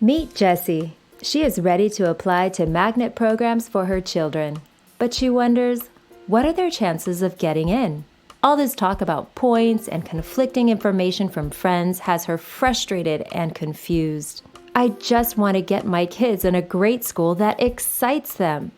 Meet Jessie. She is ready to apply to magnet programs for her children, but she wonders, what are their chances of getting in? All this talk about points and conflicting information from friends has her frustrated and confused. I just want to get my kids in a great school that excites them.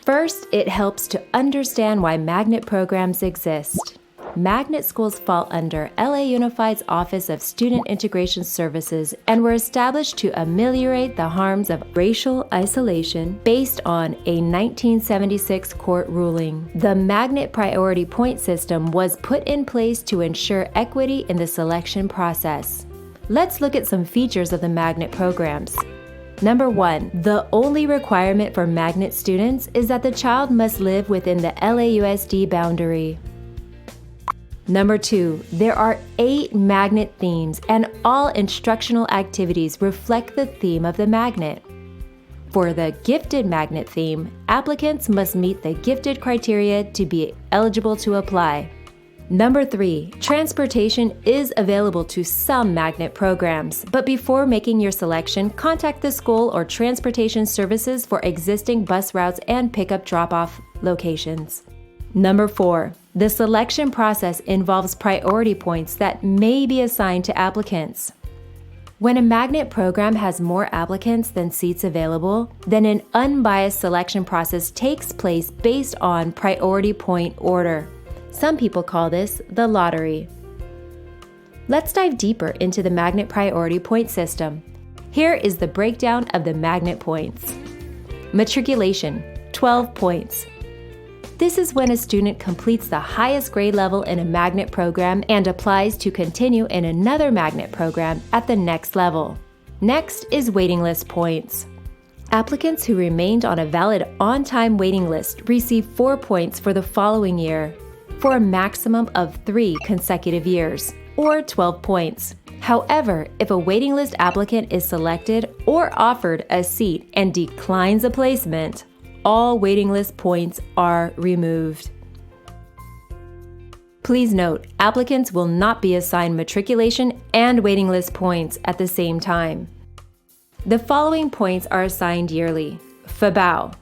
First, it helps to understand why magnet programs exist. Magnet schools fall under LA Unified's Office of Student Integration Services and were established to ameliorate the harms of racial isolation based on a 1976 court ruling. The Magnet Priority Point System was put in place to ensure equity in the selection process. Let's look at some features of the magnet programs. Number 1, the only requirement for magnet students is that the child must live within the LAUSD boundary. Number 2, there are 8 magnet themes, and all instructional activities reflect the theme of the magnet. For the gifted magnet theme, applicants must meet the gifted criteria to be eligible to apply. Number 3, transportation is available to some magnet programs, but before making your selection, contact the school or transportation services for existing bus routes and pickup drop-off locations. Number 4, the selection process involves priority points that may be assigned to applicants. When a magnet program has more applicants than seats available, then an unbiased selection process takes place based on priority point order. Some people call this the lottery. Let's dive deeper into the magnet priority point system. Here is the breakdown of the magnet points. Matriculation, 12 points. This is when a student completes the highest grade level in a magnet program and applies to continue in another magnet program at the next level. Next is waiting list points. Applicants who remained on a valid on-time waiting list receive 4 points for the following year, for a maximum of 3 consecutive years, or 12 points. However, if a waiting list applicant is selected or offered a seat and declines a placement, all waiting list points are removed. Please note, applicants will not be assigned matriculation and waiting list points at the same time. The following points are assigned yearly. FABAO.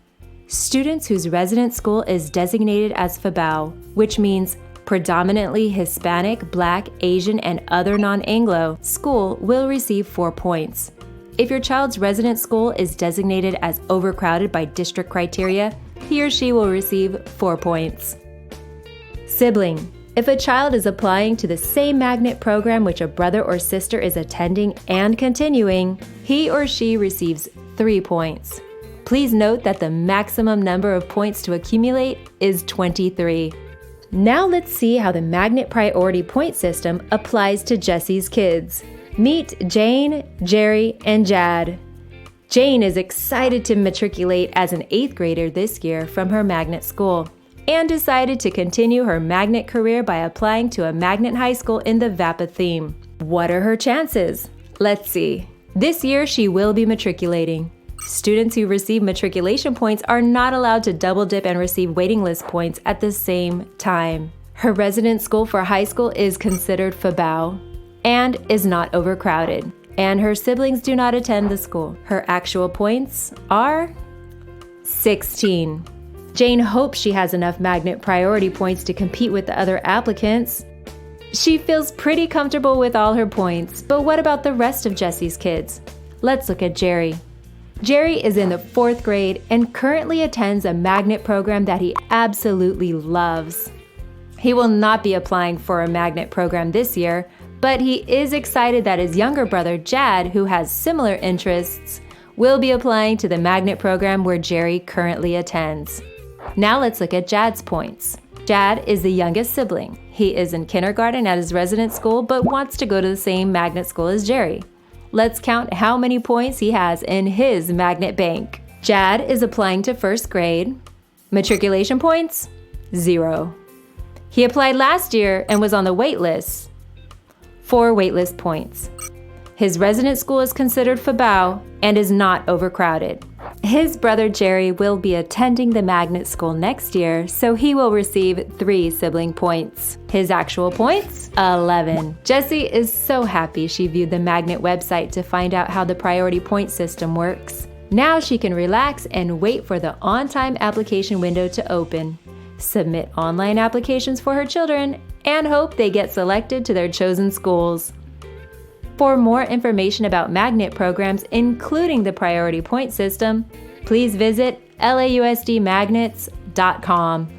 Students whose resident school is designated as FABAO, which means predominantly Hispanic, Black, Asian, and other non-Anglo school, will receive 4 points. If your child's resident school is designated as overcrowded by district criteria, he or she will receive 4 points. Sibling. If a child is applying to the same magnet program which a brother or sister is attending and continuing, he or she receives 3 points. Please note that the maximum number of points to accumulate is 23. Now let's see how the magnet priority point system applies to Jessie's kids. Meet Jane, Jerry, and Jad. Jane is excited to matriculate as an 8th grader this year from her magnet school and decided to continue her magnet career by applying to a magnet high school in the VAPA theme. What are her chances? Let's see. This year she will be matriculating. Students who receive matriculation points are not allowed to double dip and receive waiting list points at the same time. Her resident school for high school is considered FABAO and is not overcrowded, and her siblings do not attend the school. Her actual points are 16. Jane hopes she has enough magnet priority points to compete with the other applicants. She feels pretty comfortable with all her points, but what about the rest of Jessie's kids? Let's look at Jerry. Jerry is in the 4th grade and currently attends a magnet program that he absolutely loves. He will not be applying for a magnet program this year, but he is excited that his younger brother, Jad, who has similar interests, will be applying to the magnet program where Jerry currently attends. Now let's look at Jad's points. Jad is the youngest sibling. He is in kindergarten at his resident school but wants to go to the same magnet school as Jerry. Let's count how many points he has in his magnet bank. Jad is applying to 1st grade. Matriculation points? 0. He applied last year and was on the wait list. 4 waitlist points. His resident school is considered FABAO and is not overcrowded. His brother Jerry will be attending the magnet school next year, so he will receive 3 sibling points. His actual points? 11. Jessie is so happy she viewed the magnet website to find out how the priority point system works. Now she can relax and wait for the on-time application window to open, submit online applications for her children, and hope they get selected to their chosen schools. For more information about magnet programs, including the priority point system, please visit lausdmagnets.com.